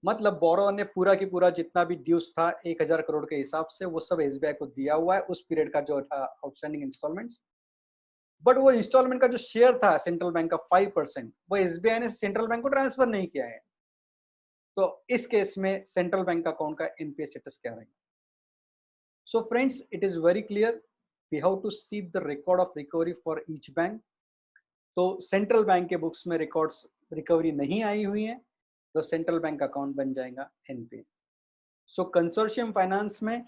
मतलब borrower ने पूरा की पूरा जितना भी dues था 1000 करोड़ के हिसाब से वो सब SBI को दिया हुआ है उस पीरियड का जो था आउटस्टैंडिंग इंस्टॉलमेंट्स. बट वो इंस्टॉलमेंट का जो शेयर था सेंट्रल बैंक का 5%, वो SBI ने सेंट्रल बैंक को ट्रांसफर नहीं किया है. तो इस केस में सेंट्रल बैंक अकाउंट का एनपीए स्टेटस क्या रहेगा? So friends, it is very clear, we have to see the record of recovery for each bank. तो सेंट्रल बैंक के बुक्स में रिकॉर्ड्स रिकवरी नहीं आई हुई है, तो सेंट्रल बैंक अकाउंट बन जाएगा एनपीए. सो कंसोर्शियम फाइनेंस में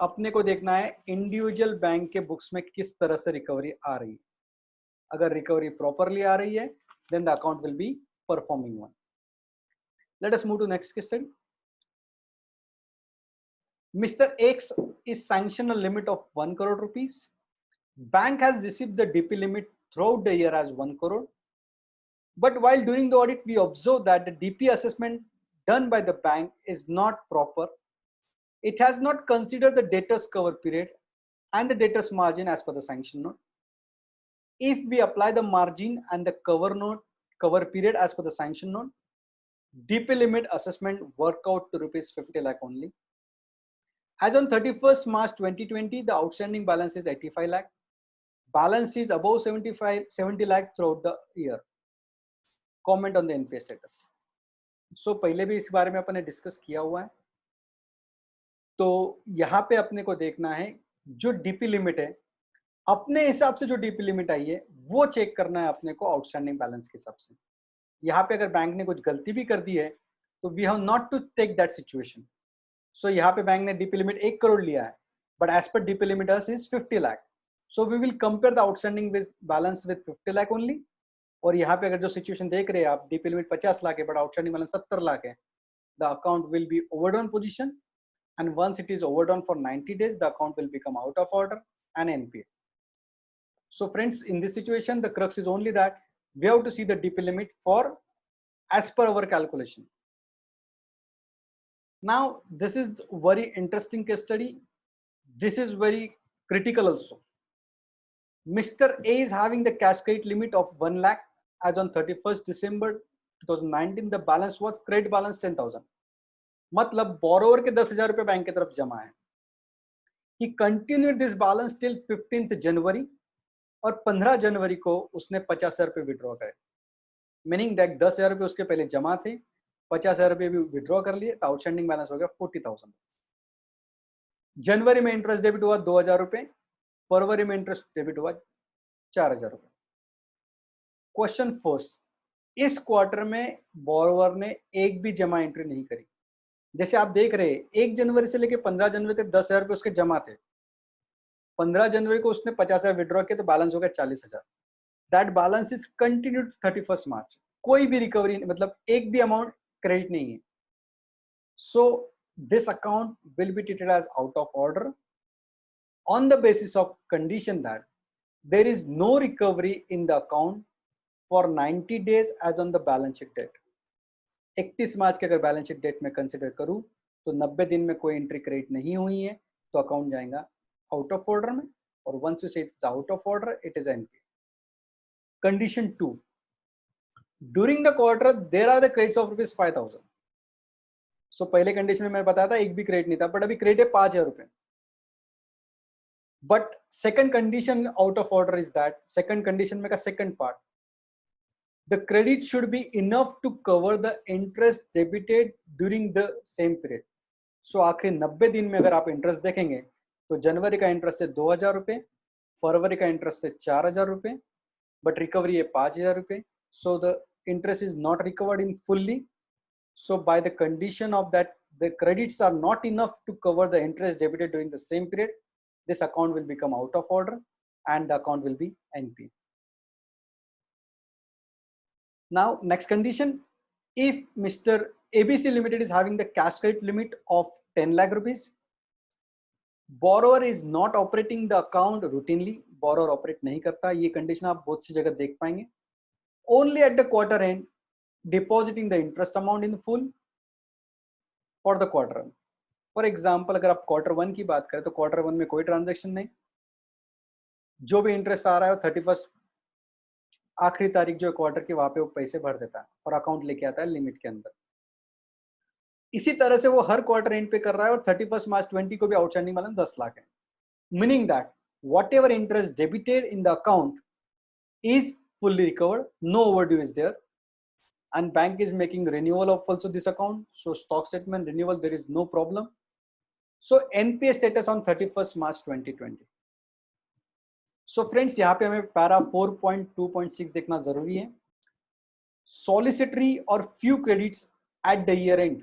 अपने को देखना है इंडिविजुअल बैंक के बुक्स में किस तरह से रिकवरी आ रही है. अगर रिकवरी प्रॉपरली आ रही है, then the account will be performing one. Let us move to next question. Mr. X is sanctioned a limit of 1 crore rupees. Bank has received the DP limit throughout the year as 1 crore. But while doing the audit, we observed that the DP assessment done by the bank is not proper. It has not considered the debtors cover period and the debtors margin as per the sanction note. If we apply the margin and the cover period as per the sanction note, DP limit assessment work out to rupees 50 lakh only. As on 31st March 2020, the outstanding balance is 85 lakh. Balance is above 70 lakh throughout the year. Comment on the NPA status. So पहले भी इस बारे में अपने discuss किया हुआ है. तो यहाँ पे अपने को देखना है जो DP लिमिट है अपने हिसाब से जो डीपी लिमिट आई है वो चेक करना है अपने को आउटस्टैंडिंग बैलेंस के हिसाब से। यहाँ पे अगर बैंक ने कुछ गलती भी कर दी है तो we have not to take that situation. So यहाँ पे बैंक ने डीपी लिमिट 1 करोड़ लिया है, but as per DP limit is 50 lakh. So we will compare the outstanding balance with 50 lakh only. और यहाँ पे अगर जो सिचुएशन देख रहे हैं आप, डीपी लिमिट 50 लाख है बट आउटस्टैंडिंग बैलेंस 70 लाख है, the account will be overdrawn position, and once it is overdone for 90 days, the account will become out of order and NPA. So friends, in this situation, the crux is only that we have to see the DP limit for as per our calculation. Now, this is very interesting case study. This is very critical also. Mr. A is having the cash credit limit of 1 lakh as on 31st December 2019. The balance was credit balance 10,000. मतलब borrower के 10,000 रुपए bank की तरफ जमा है। He continued this balance till 15th January और 15 जनवरी को उसने 50,000 रुपए विड्रॉ करे। मीनिंग दैट 10,000 रुपए उसके पहले जमा थे, 50,000 रुपए भी विड्रॉ कर लिए, तो आउटस्टैंडिंग बैलेंस हो गया 40,000। जनवरी में इंटरेस्ट डेबिट हुआ 2,000 रुपए, फरवरी में इंटरेस्ट डेबिट हुआ 4,000 रुपए। क्वेश्चन फर्स्ट, इस क्वार्टर में बोरोवर ने एक भी जमा एंट्री नहीं करी। जैसे आप देख रहे हैं 1 जनवरी से लेकर 15 जनवरी तक 10,000 रुपए उसके जमा थे। 15 जनवरी को उसने 50,000 विड्रॉ किया तो बैलेंस हो गया 40,000। That balance is continued 31st मार्च। कोई भी रिकवरी मतलब एक भी अमाउंट क्रेडिट नहीं है। So this account will be treated as out of order on the basis of condition that there is no recovery in the account for 90 days as on the balance sheet date. 31 March के अगर balance sheet date में consider करूं तो 90 दिन में कोई entry credit नहीं हुई है तो अकाउंट जाएगा आउट ऑफ ऑर्डर में, और once you see it's out of order it is NPA. Condition 2, during the quarter there are the credits of rupees 5,000। सो पहले कंडीशन में मैंने बताया था एक भी क्रेडिट नहीं था, बट अभी क्रेडिट है 5,000 रुपए। But second condition out of order is that, second condition में का second part, the credit should be enough to cover the interest debited during the same period. So आखिरी 90 दिन में अगर आप इंटरेस्ट देखेंगे तो जनवरी का इंटरेस्ट है 2,000 रुपए, फरवरी का इंटरेस्ट है 4,000 रुपए, बट रिकवरी है 5,000 रुपए। So the interest is not recovered in fully. So by the condition of that the credits are not enough to cover the interest debited during the same period, this account will become out of order and the account will be NPA. Now, next condition, if Mr. ABC Limited is having the cash credit limit of 10 lakh rupees, borrower is not operating the account routinely, borrower operate नहीं करता, ये condition आप बहुत सी जगह देख पाएंगे। Only at the quarter end, depositing the interest amount in full for the quarter end. For example, अगर आप Q1 की बात करें तो Q1 में कोई ट्रांजेक्शन नहीं, जो भी इंटरेस्ट आ रहा है 31st आखिरी तारीख जो क्वार्टर की वहां पे वो पैसे भर देता है और अकाउंट लेके आता है लिमिट के अंदर। इसी तरह से वो हर क्वार्टर एंड पे कर रहा है और 31st मार्च 20 को भी आउटस्टैंडिंग बैलेंस 10 लाख है। Meaning that whatever interest debited in the account is fully recovered, no overdue is there, and bank is making renewal of also this account, so stock statement renewal there is no problem. So NPA status on 31st March 2020. So friends यहाँ पे हमें para 4.2.6 देखना जरूरी है। सॉलिसिटरी और few credits at the year and,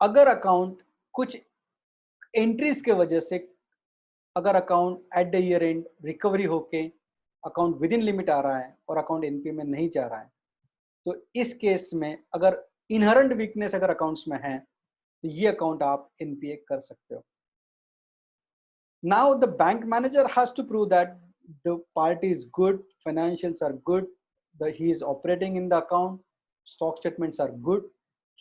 अगर account कुछ entries के वजह से अगर account at the year and recovery होके अकाउंट विद इन लिमिट आ रहा है और अकाउंट एनपीए में नहीं जा रहा है, तो इस केस में अगर इनहरेंट वीकनेस अगर अकाउंट्स में है तो ये अकाउंट आप एनपीए कर सकते हो। Now the bank manager has to prove that the party is good, financials are good, that he is operating in the account, stock statements are good.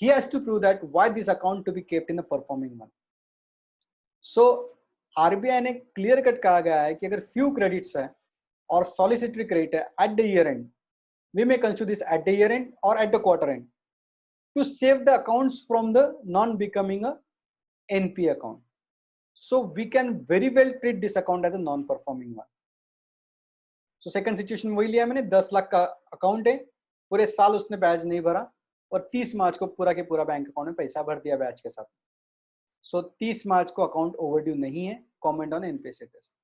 He has to prove that why this account to be kept in the performing one. So RBI ने clear cut कहा गया है कि अगर few credits है और solicitatory credit है at the year end, we may consider this at the year end or at the quarter end to save the accounts from the non becoming a NPA account. So we can very well treat this account as a non-performing one. So second situation वही लिया मैंने, 10 लाख का account है, पूरे साल उसने ब्याज नहीं भरा और 30 मार्च को पूरा के पूरा बैंक अकाउंट में पैसा भर दिया ब्याज के साथ। So 30 मार्च को अकाउंट ओवरड्यू नहीं है, comment on NPA status.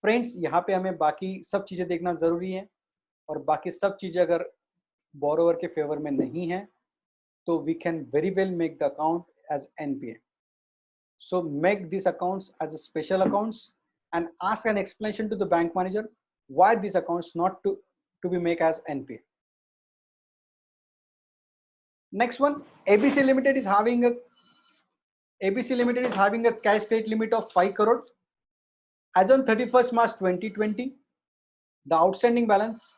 Friends यहाँ पे हमें बाकी सब चीजें देखना जरूरी है, और बाकी सब चीजें अगर बोरोवर के फेवर में नहीं है तो we can very well make the account as NPA. So make these accounts as a special accounts and ask an explanation to the bank manager why these accounts not to be made as NPA. Next one, ABC Limited is having a cash credit limit of 5 crore. As on 31st March 2020, the outstanding balance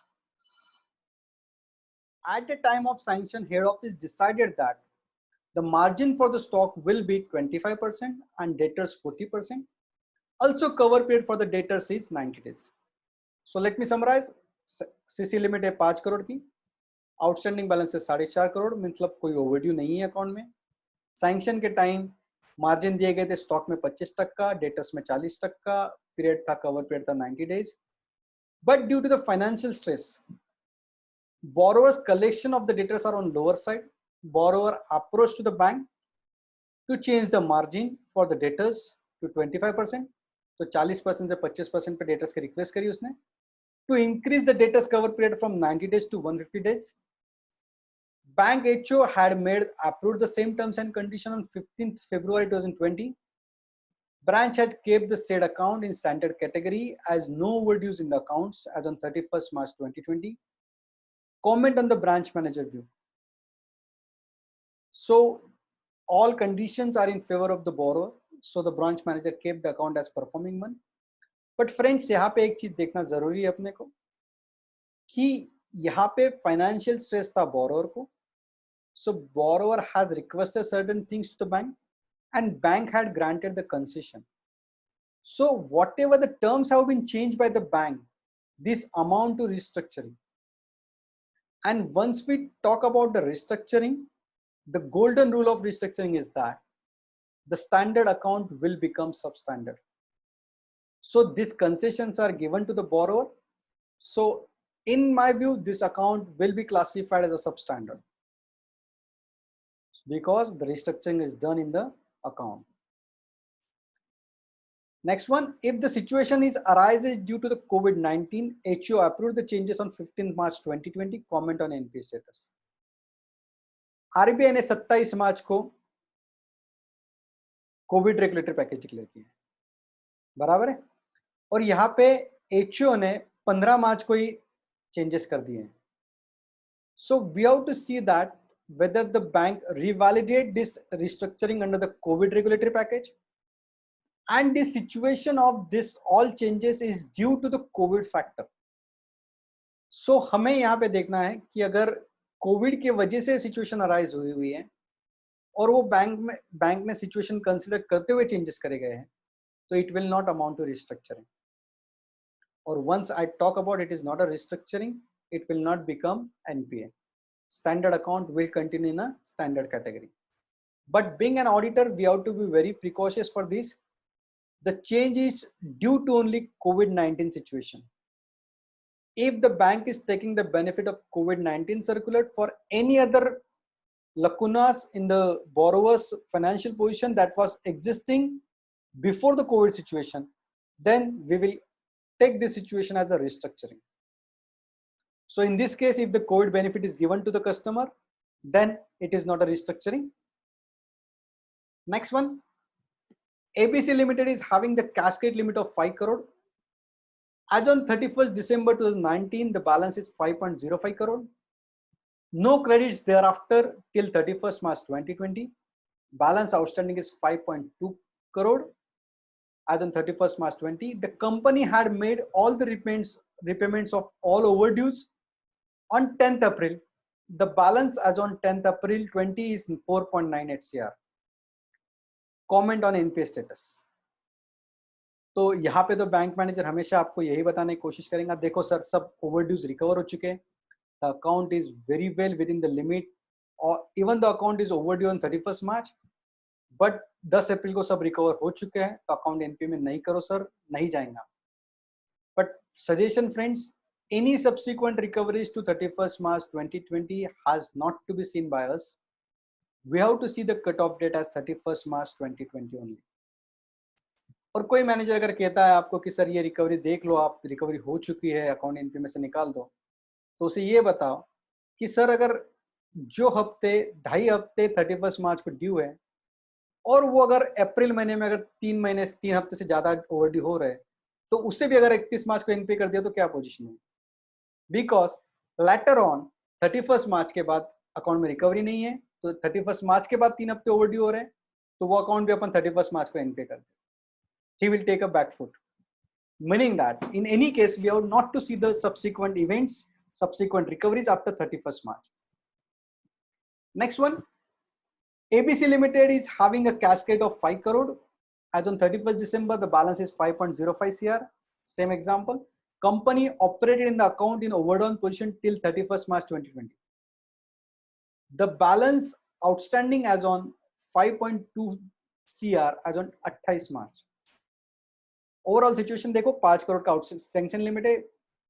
at the time of sanction, head office decided that the margin for the stock will be 25% and debtors 40%. Also, cover period for the debtors is 90 days. So let me summarize. CC limit है 5 करोड़ की, outstanding balance है 4.5 करोड़, मतलब कोई overdue नहीं है account में. Sanction के time margin दिए गए थे स्टॉक में 25%, डेटर्स में 40%, पीरियड था, कवर पीरियड था 90 days. But due to the financial stress, borrowers collection of the debtors are on lower side. Borrower approached to the bank to change the margin for the debtors to 25%. तो 40% से 25% पे debtors की request करी उसने, to increase the debtors cover period from 90 days to 150 days. Bank HO had approved the same terms and condition on 15th February 2020. Branch had kept the said account in standard category as no overdues in the accounts as on 31st March 2020. Comment on the branch manager view. So all conditions are in favor of the borrower. So the branch manager kept the account as performing one. But friends, यहाँ पे एक चीज देखना जरूरी है अपने को कि यहाँ पे फाइनेंशियल स्ट्रेस था बोरोवर को. So borrower has requested certain things to the bank and bank had granted the concession. So whatever the terms have been changed by the bank, this amount to restructuring. And once we talk about the restructuring, the golden rule of restructuring is that the standard account will become substandard. So these concessions are given to the borrower. So in my view, this account will be classified as a substandard because the restructuring is done in the account. Next one, if the situation arises due to the COVID-19, HO approved the changes on 15th March 2020. Comment on NPA status. RBI ने 27 मार्च को Covid regulatory package declare किया, बराबर है, और यहाँ पे HO ने 15 मार्च को ही चेंजेस कर दिए हैं. So we have to see that whether the bank revalidate this restructuring under the COVID regulatory package, and the situation of this all changes is due to the COVID factor. So हमें यहाँ पे देखना है कि अगर Covid के वजह से सिचुएशन अराइज हुई है और वो बैंक ने सिचुएशन कंसिडर करते हुए चेंजेस करे गए हैं, तो it will not amount to restructuring. और once I talk about it is not a restructuring, it will not become NPA. Standard account will continue in a standard category. But being an auditor, we have to be very precautious for this. The change is due to only COVID-19 situation. If the bank is taking the benefit of COVID-19 circular for any other lacunas in the borrower's financial position that was existing before the COVID situation, then we will take this situation as a restructuring. So in this case, if the COVID benefit is given to the customer, then it is not a restructuring. Next one, ABC Limited is having the cascade limit of 5 crore. As on 31st December 2019, the balance is 5.05 crore. No credits thereafter till 31st March 2020. Balance outstanding is 5.2 crore. As on 31st March 2020, the company had made all the repayments of all overdues on 10th April. The balance as on 10th April 20 is 4.98 CR. Comment on NPA status. तो यहाँ पे तो bank manager हमेशा आपको यही बताने की कोशिश करेंगे, देखो सर सब ओवरड्यूज रिकवर हो चुके हैं, the account is very well within the limit, और even the account is overdue on 31st March, but 10 अप्रैल को सब रिकवर हो चुके हैं, तो अकाउंट एनपीए में नहीं करो सर, नहीं जाएगा. But suggestion friends, any subsequent recoveries to 31st March 2020 has not to be seen by us. We have to see the cutoff date as 31st March 2020 only. और कोई मैनेजर अगर कहता है आपको कि सर ये रिकवरी देख लो, आप रिकवरी हो चुकी है, अकाउंट एनपीए में से निकाल दो, तो उसे ये बताओ कि सर अगर जो हफ्ते 2.5 हफ्ते 31 मार्च को ड्यू है और वो अगर अप्रैल महीने में अगर 3 हफ्ते से ज्यादा ओवरड्यू हो रहे, तो उससे भी अगर 31 मार्च को एनपीए कर दिया तो क्या पोजीशन है? बिकॉज लेटर ऑन 31 मार्च के बाद अकाउंट में रिकवरी नहीं है, तो 31 मार्च के बाद 3 हफ्ते ओवरड्यू हो रहे हैं, तो वो अकाउंट भी अपन 31 मार्च को एनपीए कर दे, he will take a back foot, meaning that in any case we have not to see the subsequent events, subsequent recoveries after 31st March. Next one, ABC Limited is having a cash credit of 5 crore. As on 31st December, the balance is 5.05 crore. Same example. Company operated in the account in overdone position till 31st March 2020. The balance outstanding as on 5.2 crore as on 28 March. Overall situation देखो, 5 करोड़ का out sanction limit है,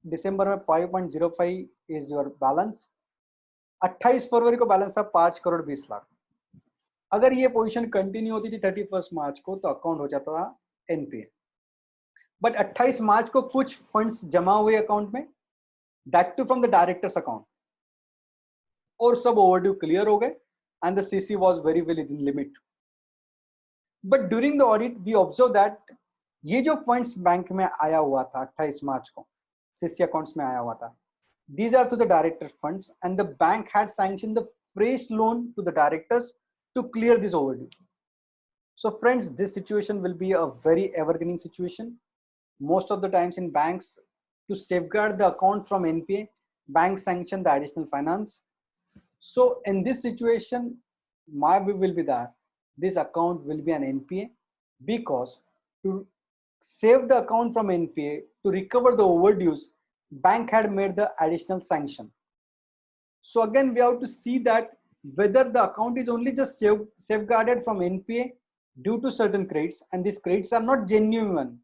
दिसंबर में 5.05 is your balance, 28 फरवरी को balance था 5 करोड़ 20 लाख। अगर ये position continue होती थी 31 मार्च को तो अकाउंट हो जाता था एनपीए, बट 28 मार्च को कुछ फंड्स जमा हुए अकाउंट में, that too from the directors account, और सब ओवरड्यू क्लियर हो गए and the CC was very well in limit. But during the audit we observe that ये जो फंड्स बैंक में आया हुआ था 28 मार्च को सीसी अकाउंट्स में आया हुआ था, these are to the director funds and the bank had sanctioned the fresh loan to the directors to clear this overdue. So friends, this situation will be a very evergreening situation. Most of the times in banks, to safeguard the account from NPA, banks sanction the additional finance. So in this situation, my view will be that this account will be an NPA, because to save the account from NPA, to recover the overdues, bank had made the additional sanction. So again, we have to see that whether the account is only just safeguarded from NPA due to certain credits, and these credits are not genuine,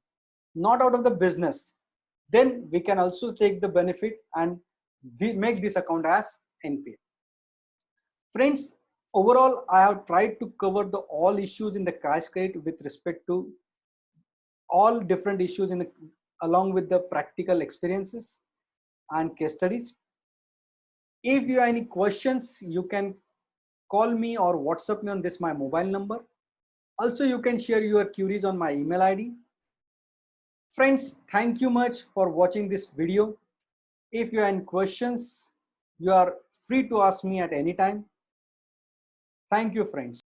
not out of the business, then we can also take the benefit and we make this account as NPA. Friends, overall, I have tried to cover the all issues in the cash credit with respect to all different issues in the, along with the practical experiences and case studies. If you have any questions, you can call me or WhatsApp me on this my mobile number. Also, you can share your queries on my email ID. Friends, thank you much for watching this video. If you have any questions, you are free to ask me at any time. Thank you, friends.